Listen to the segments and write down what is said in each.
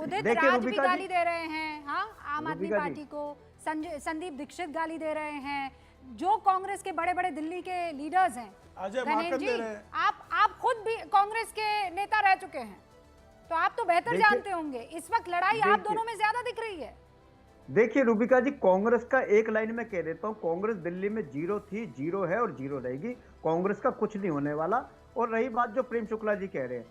उदित देखिए राज भी रूबिका जी, गाली दे रहे हैं, हाँ, आम आदमी रूबिका जी, पार्टी को। संदीप दीक्षित गाली दे रहे हैं, जो कांग्रेस के बड़े बड़े दिल्ली के लीडर्स हैं। अजय गणेश माकन जी, दे रहे हैं। आप खुद भी कांग्रेस के नेता रह चुके हैं, तो आप तो बेहतर देखिए- जानते होंगे। इस वक्त लड़ाई आप देखिए- दोनों में ज्यादा दिख रही है। देखिए रूबिका जी, कांग्रेस का एक लाइन में कह देता हूं, कांग्रेस दिल्ली में जीरो थी, जीरो है और जीरो रहेगी। कांग्रेस का कुछ नहीं होने वाला। और रही बात जो प्रेम शुक्ला जी कह रहे हैं,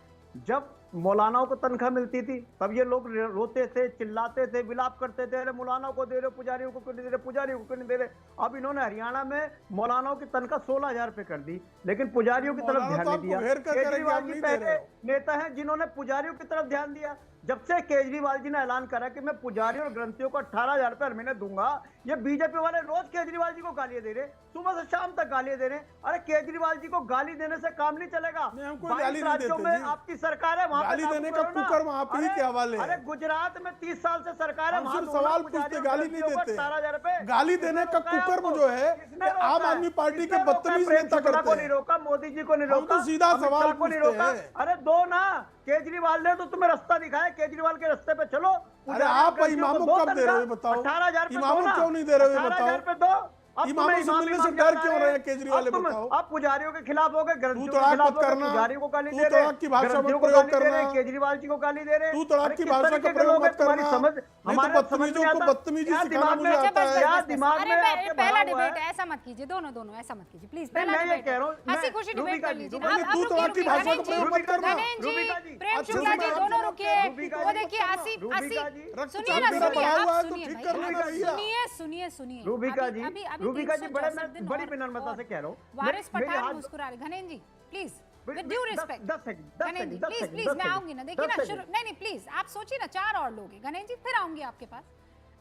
जब मौलानाओं को तनख्वाह मिलती थी तब ये लोग रोते थे, चिल्लाते थे, विलाप करते थे, अरे मौलानाओं को दे रहे हो, पुजारियों को क्यों नहीं दे रहे, पुजारियों को क्यों नहीं दे रहे। अब इन्होंने हरियाणा में मौलानाओं की तनख्वाह 16,000 रुपए कर दी, लेकिन पुजारियों की तरफ ध्यान नहीं दिया। केजरीवाल जी पहले नेता हैं जिन्होंने पुजारियों की तरफ ध्यान दिया। जब से केजरीवाल जी ने ऐलान करा कि मैं पुजारियों और ग्रंथियों को 18,000 रुपए हर महीने दूंगा, ये बीजेपी वाले रोज केजरीवाल जी को गालियां दे रहे, सुबह से शाम तक गालियां दे रहे। अरे केजरीवाल जी को गाली देने से काम नहीं चलेगा। 22 राज्यों में आपकी सरकार है, वहां गाली देने का कुकर वहां पे ही के हवाले है। अरे गुजरात में 30 साल से सरकार है, वहां सवाल पूछते, गाली नहीं देते। 18,000 रुपए गाली देने का कुकर जो है आम आदमी पार्टी के बदतमीज नेता करते हैं। नहीं रोका, मोदी जी को नहीं रोका, तो सीधा सवाल को नहीं रोका। अरे दो ना, केजरीवाल ने तो तुम्हें रास्ता दिखाया, केजरीवाल के रास्ते पे चलो। अरे आप इमामों को कब दे रहे हो बताओ, 18,000 इमामों क्यों नहीं दे रहे हो बताओ, 18,000 दो। इमामों से मिलने से डर क्यों रहे हैं केजरीवाल, बताओ। आप पुजारियों के खिलाफ हो गए, ग्रंथियों तू के तड़ाक खिलाफ मत करना, पुजारियों को गाली तू दे रहे, तड़ाक की भाषा मत ग्रंथियों को प्रयोग गाली दे रहे, करना, केजरीवाल जी को गाली दे रहे। तू तड़ाक की भाषा का प्रयोग मत करना, नहीं तो बदतमीजों को बदतमीजी सिखाना मुझे आता है। दिमाग में आपके पहला भरा हुआ है। डिबेट ऐसा मत कीजिए, दोनों ऐसा मत कीजिए प्लीज। नहीं, पहला मैं ये डिबेट कह रहा हूं, हंसी मैं- खुशी डिबेट रूबिका कर जी, लीजिए। रूबिका जी, आप तू रुकिए, तड़ाक की रुकिए, भाषा का गणेश प्रयोग जी, मत करना। रूबिका जी, प्रेम अच्छा, शुक्ला जी, रूबिका दोनों जी, रुकिए। रूबिका वो जी, देखिए आसिफ, रूबिका जी, सुनिए ना, रक्तचाप सुनिए, बढ़ा हुआ आप है तो सुनिए ठीक भाई, कर लेना आप भैया। सुनिए। रूबिका अभी- जी, अभी- अभी रूबिका जी, 364 दिन बड़ी और- विनम्रता से कह रहा हूँ। वारिस मेरे पठान हाथ- मुस्कुरा रहे। Ganesh ji please, way- with way- due दस- रिस्पेक्ट। दस सेकंड, दस गणेश जी सेकंड, दस प्लीज सेकंड, प्लीज, दस मैं सेकंड, आऊंगी ना, देखिए दस ना, सेकंड। नहीं प्लीज, आप सोचिए ना, 4 और लोग हैं। गणेश जी फिर आऊंगी आपके पास।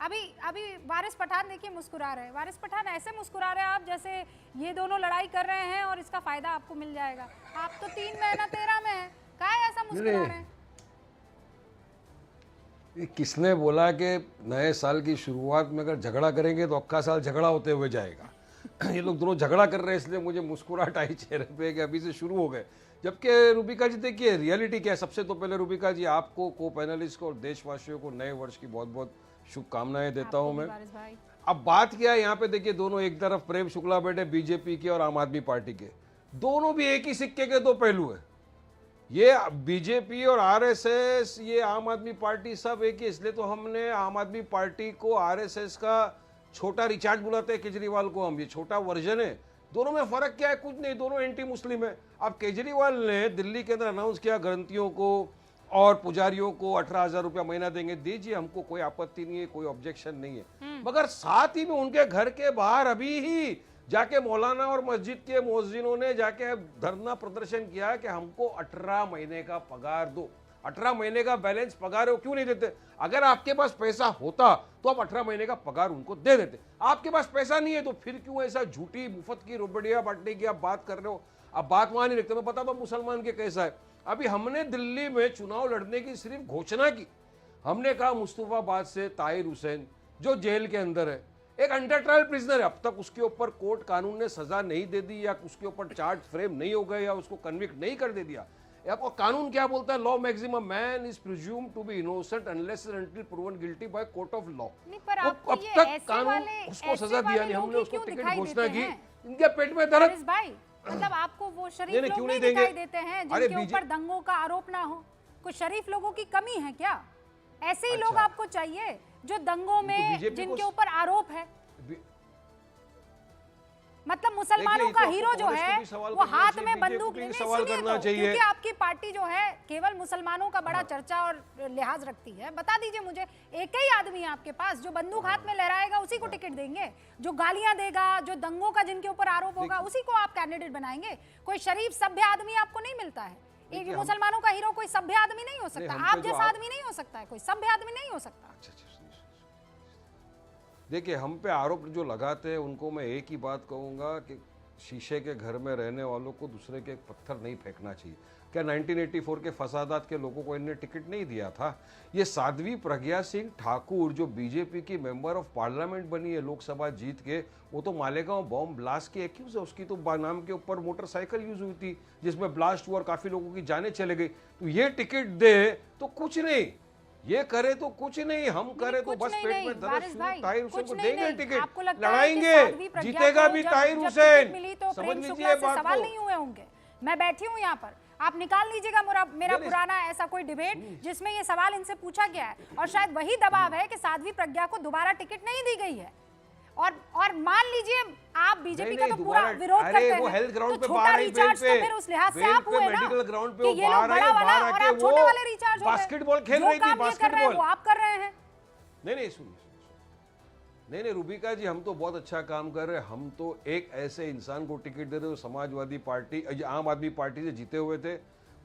अभी वारिस पठान देखिए मुस्कुरा रहे हैं। वारिस पठान ऐसे मुस्कुरा रहे हैं आप जैसे ये दोनों लड़ाई कर रहे हैं और इसका फायदा आपको मिल जाएगा। आप तो 3 महीना 13 में है, काहे ऐसा मुस्कुरा रहे हैं? ये किसने बोला कि नए साल की शुरुआत में अगर झगड़ा करेंगे तो अक्का साल झगड़ा होते हुए जाएगा। ये लोग दोनों झगड़ा कर रहे हैं, इसलिए मुझे मुस्कुराहट आई चेहरे पे कि अभी से शुरू हो गए। जबकि रूबिका जी देखिए रियलिटी क्या है। सबसे तो पहले रूबिका जी आपको, को पैनलिस्ट को और देशवासियों को नए वर्ष की बहुत बहुत शुभकामनाएं देता हूं मैं। वारिस भाई, अब बात क्या है यहाँ पे, देखिए दोनों एक तरफ प्रेम शुक्ला बैठे बीजेपी के और आम आदमी पार्टी के, दोनों भी एक ही सिक्के के दो पहलू है। ये बीजेपी और आरएसएस, ये आम आदमी पार्टी सब एक ही, इसलिए तो हमने आम आदमी पार्टी को आरएसएस का छोटा रिचार्ज बुलाते हैं केजरीवाल को हम, ये छोटा वर्जन है। दोनों में फर्क क्या है? कुछ नहीं, दोनों एंटी मुस्लिम है। अब केजरीवाल ने दिल्ली के अंदर अनाउंस किया ग्रंथियों को और पुजारियों को 18,000 रुपया महीना देंगे, दीजिए, हमको कोई आपत्ति नहीं है, कोई ऑब्जेक्शन नहीं है। मगर साथ ही में उनके घर के बाहर अभी ही जाके मौलाना और मस्जिद के मुअज्जिनों ने जाके धरना प्रदर्शन किया कि हमको 18 महीने का पगार दो। 18 महीने का बैलेंस पगार है, वो क्यों नहीं देते? अगर आपके पास पैसा होता तो आप 18 महीने का पगार उनको दे देते। आपके पास पैसा नहीं है तो फिर क्यों ऐसा झूठी मुफ्त की रुपया बांटने की आप बात कर रहे हो? अब बात वहां नहीं रखते। मैं बताता हूं मुसलमान के कैसा है। अभी हमने दिल्ली में चुनाव लड़ने की सिर्फ घोषणा की। हमने कहा मुस्तफाबाद से ताहिर हुसैन जो जेल के अंदर है, एक अंडर ट्रायल प्रिजनर है, अब तक उसके ऊपर कोर्ट कानून ने सजा नहीं दे दी या उसके ऊपर चार्ज फ्रेम नहीं हो गए या उसको कन्विक्ट नहीं कर दे दिया। और कानून क्या बोलता है? Law maximum, man is presumed to be innocent unless and until proven guilty by court of law. अब तक कानून उसको सजा दिया नहीं, हमने उसको टिकट घोषणा की। इनके पेट में दर्द, वारिस भाई, मतलब आपको वो शरीफ नहीं, लोग क्यों नहीं नहीं दिखाई देंगे? देते हैं अरे जिनके ऊपर दंगों का आरोप ना हो? कुछ शरीफ लोगों की कमी है क्या? ऐसे ही लोग आपको चाहिए जो दंगों में बीजेपी जिनके को- ऊपर आरोप है। मतलब मुसलमानों देखिए, का तो हीरो आपको जो कांग्रेस को है भी सवाल वो करना हाथ चाहिए, में बीजेपी बंदूक को भी लेने, सवाल सुनिए करना तो, चाहिए। क्योंकि आपकी पार्टी जो है केवल मुसलमानों का बड़ा चर्चा और लिहाज रखती है। बता दीजिए मुझे, एक ही आदमी है आपके पास जो बंदूक हाथ में लहराएगा उसी को टिकट देंगे? जो गालियां देगा, जो दंगों का जिनके ऊपर आरोप होगा उसी को आप कैंडिडेट बनाएंगे? कोई शरीफ सभ्य आदमी आपको नहीं मिलता है? एक मुसलमानों का हीरो कोई सभ्य आदमी नहीं हो सकता? हम आप पे जो जैसा आदमी नहीं हो सकता है, कोई सभ्य आदमी नहीं हो सकता। देखिए हम पे आरोप जो लगाते हैं उनको मैं एक ही बात कहूँगा कि शीशे के घर में रहने वालों को दूसरे के एक पत्थर नहीं फेंकना चाहिए। क्या 1984 के फसादात के लोगों को इन्हें टिकट नहीं दिया था? ये साध्वी प्रज्ञा सिंह ठाकुर जो बीजेपी की मेंबर ऑफ पार्लियामेंट बनी है लोकसभा जीत के, वो तो मालेगांव बॉम्ब ब्लास्ट के एक्यूज है। उसकी तो नाम के ऊपर मोटरसाइकिल यूज हुई थी जिसमें ब्लास्ट हुआ और काफी लोगों की जानें चले गई। तो ये टिकट दे तो कुछ नहीं, ये करे तो कुछ नहीं, हम करे तो कुछ बस नहीं, पेट नहीं, में दर्द वारिस शुरू। भाई, ताहिर कुछ हुसैन को नहीं, देंगे नहीं। टिकट, आपको लगता है कि लड़ाएंगे, साध्वी प्रज्ञा जीतेगा को भी जब ताहिर टिकट हुसैन। मिली तो समझ प्रेम लीजिए शुक्ला से बात सवाल को। नहीं हुए होंगे। मैं बैठी हूँ यहाँ पर, आप निकाल लीजिएगा मेरा नहीं, पुराना ऐसा कोई डिबेट जिसमें ये सवाल इनसे पूछा गया है, और शायद वही दबाव है कि साध्वी प्रज्ञा को दोबारा टिकट नहीं दी गई है। और मान लीजिए आप बीजेपी का नहीं, तो पूरा दोबारा- विरोध अरे करते वो हैं, हेल्थ ग्राउंड तो पे छोटा बाहर आई रिचार्ज बेल तो फिर उस लिहाज से बेल आप पे हुए ना मेडिकल ग्राउंड पे कि वो ये लोग बाहर आई, बड़ा वाला बाहर और आके आप छोटे वो वाले रिचार्ज हो गए। बास्केटबॉल खेल जो रही थी, काम ये कर रहे हैं बास्केटबॉल। वो आप कर रहे हैं। नहीं सुनिए, नहीं रूबिका जी, हम तो बहुत अच्छा काम कर रहे हैं। हम तो एक ऐसे इंसान को टिकट दे रहे हो, समाजवादी पार्टी, आम आदमी पार्टी से जीते हुए थे,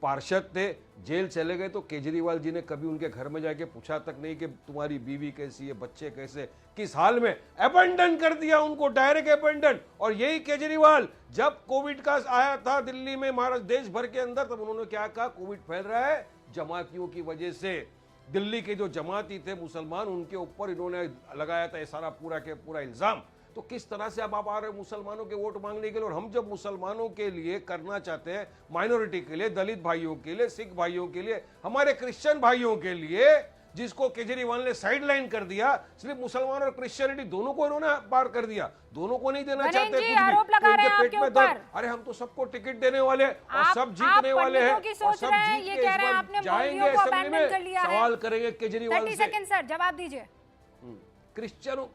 पार्षद थे, जेल चले गए, तो केजरीवाल जी ने कभी उनके घर में जाके पूछा तक नहीं कि तुम्हारी बीवी कैसी है, बच्चे कैसे, किस हाल में, अबंडन कर दिया उनको, डायरेक्ट अबंडन। और यही केजरीवाल जब कोविड का आया था दिल्ली में, महाराष्ट्र देश भर के अंदर, तब उन्होंने क्या कहा, कोविड फैल रहा है जमातियों की वजह से। दिल्ली के जो जमाती थे मुसलमान, उनके ऊपर इन्होंने लगाया था ये सारा पूरा के पूरा इल्जाम। तो किस तरह से अब आप आ रहे हो मुसलमानों के वोट मांगने के लिए, और हम जब मुसलमानों के लिए करना चाहते हैं, माइनॉरिटी के लिए, दलित भाइयों के लिए, सिख भाइयों के लिए, हमारे क्रिश्चियन भाइयों के लिए, जिसको केजरीवाल ने साइडलाइन कर दिया, सिर्फ मुसलमान और क्रिश्चियनिटी दोनों को इन्होंने पार कर दिया, दोनों को नहीं देना गणेश चाहते जी, कुछ भी। आरोप लगा तो रहे हैं इनके पेट आपके में ऊपर। दर्द, अरे हम तो सबको टिकट देने वाले हैं और आप- सब जीतने आप वाले हैं, पंडितों की और सोच सब रहे हैं, जीत ये के कह इस रहे हैं बार आपने जाएंगे मौलवियों को असेंबली abandon कर में, लिया है। सवाल करेंगे केजरीवाल 30 से। सेकंड सर, जवाब दीजिए। क्रिश्चियनों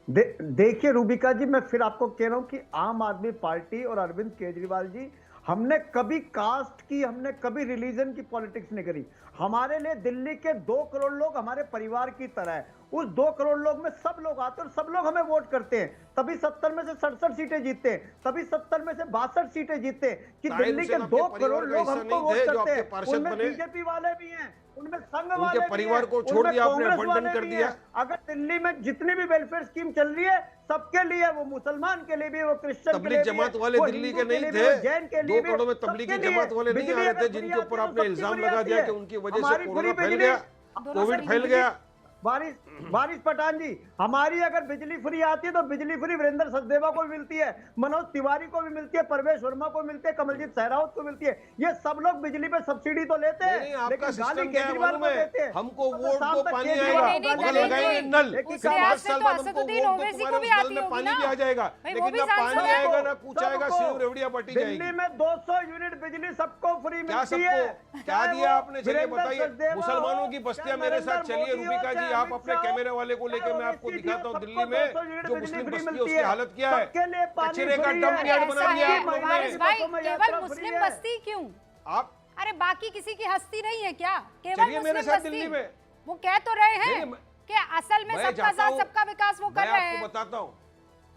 देखिए रूबिका जी, मैं फिर आपको कह रहा हूं कि आम आदमी पार्टी और अरविंद केजरीवाल जी, हमने कभी कास्ट की, हमने कभी रिलीजन की पॉलिटिक्स नहीं करी। हमारे लिए दिल्ली के 2 करोड़ लोग हमारे परिवार की तरह है। उस 2 करोड़ लोग में सब लोग आते हैं और सब लोग हमें वोट करते हैं, तभी 70 में से 67 सीटें जीतते हैं, तभी 70 में से 62 सीटें जीतते हैं कि दिल्ली के 2 करोड़ लोग हमको वोट करते हैं। उनमें बीजेपी वाले भी हैं, उनमें संघ वाले भी परिवार हैं, को छोड़ उनमें दिया आपने, कांग्रेस abandon वाले कर भी दिया। हैं। अगर दिल्ली में जितनी भी वेलफेयर स्कीम चल रही है, सबके लिए, वो मुसलमान के लिए भी, वो क्रिश्चियन के लिए तबलीग भी, जमात वाले वो दिल्ली हिंदू के नहीं लिए भी, थे, वो जैन के 2 लिए भी, करोड़ में तबलीगी सबके लिए। जमात वाले नहीं बिजली आ रहे अगर थे, फ्री जिनके आती ऊपर है तो आपने सबकी इल्जाम फ्री लगा आती दिया है। कि उनकी वजह से हमारी कोरोना फ्री फैल बिजली- गया, कोविड फैल गया। वारिस पठान जी, हमारी अगर बिजली फ्री आती है तो बिजली फ्री वीरेंद्र सचदेवा को भी मिलती है, मनोज तिवारी को भी मिलती है, परवेश वर्मा को मिलती है, कमलजीत सहरावत को मिलती है। ये सब लोग बिजली पे सब्सिडी तो लेते हैं, नहीं, आपका लेकिन गाली सिस्टम क्या है केजरीवाल मालूम को है? देते हैं। हमको तो वोट शाम दो, तक पानी केजरीवाल आएगा, को नहीं, गाली मगर नहीं, लगाएंगे नहीं, नल। एक ही उसके काम- 5 से साल तो बाद हमको असदुद्दीन वोट दो, ओवैसी को तुम्हारे भी उस नल आती में होगी पानी ना। भी आ जाएगा, भाई, वो लेकिन भी ना सांसद पानी है। आएगा ना कुछ आएगा, सबको- सिर्फ रेवड़िया पट्टी दिल्ली जाएगी। में 200 यूनिट बिजली सबको फ्री क्या मिलती है। सबको क्या चाहे दिया वो आपने, चलिए वीरेंद्र बताइए। सचदेवा मुसलमानों हो, की बस्तियां चाहे मेरे साथ नरेंद्र चलिए मोदी हो, रूबिका जी, चाहे आप अमित अपने शाह हो, कैमरे वाले को लेकर चाहे मैं आपको ओवैसी दिखाता हूँ सबको दिल्ली 200 में यूनिट जो बिजली मुस्लिम फ्री बस्ती है मिलती उसकी है। हालत क्या है, सबके लिए पानी कचरे का फ्री डंप है। यार्ड बना दिया है, आप लोगों वारिस ने। भाई, बसों में केवल यात्रा मुस्लिम फ्री है। बस्ती क्यों? आप अरे बाकी किसी की हस्ती नहीं है क्या? केवल चलिए मेरे मुस्लिम साथ बस्ती। दिल्ली में। वो कह तो रहे हैं नहीं, कि असल में मैं सबका जाता साथ हूँ, सबका विकास वो कर मैं रहे आपको हैं। बताता हूँ।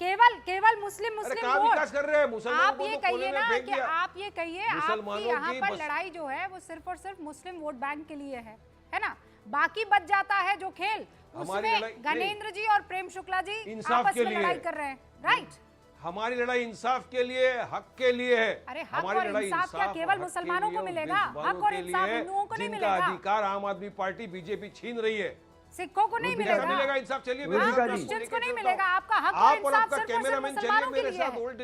केवल मुस्लिम अरे मुस्लिम कहाँ वोट। विकास कर रहे हैं मुसलमानों आप को ये तो कोने कहिए में ना फेंक कि दिया। आप ये कहिए आपकी मुसलमानों यहाँ की पर बस- लड़ाई जो है वो सिर्फ और सिर्फ मुस्लिम वोट बैंक के लिए है ना? बाकी बच जाता है जो खेल, हमारी उसमें लड़ाई- गणेंद्र जी और प्रेम शुक्ला जी इंसाफ आपस के में लिए। लड़ाई कर रहे हैं, राइट? हमारी लड़ाई इंसाफ के लिए, हक के लिए है। अरे हक हमारी और लड़ाई इंसाफ क्या और केवल हक के मुसलमानों लिए को और मिलेगा? बेजुबानों हक और के इंसाफ लिए है, हिंदुओं को नहीं जिनका मिलेगा, अधिकार आम आदमी पार्टी बीजेपी छीन रही है। सिखों को नहीं रुबिका कैसा मिलेगा, मिलेगा इंसाफ? चलिए रुबिका मेरे साथ जी। क्रिश्चियंस को नहीं चलता हूं। मिलेगा। आपका हक और आप और इंसाफ आपका सिर्फ और सिर्फ कैमरामैन चलिए मुसलमानों के मेरे लिए साथ है। ओल्ड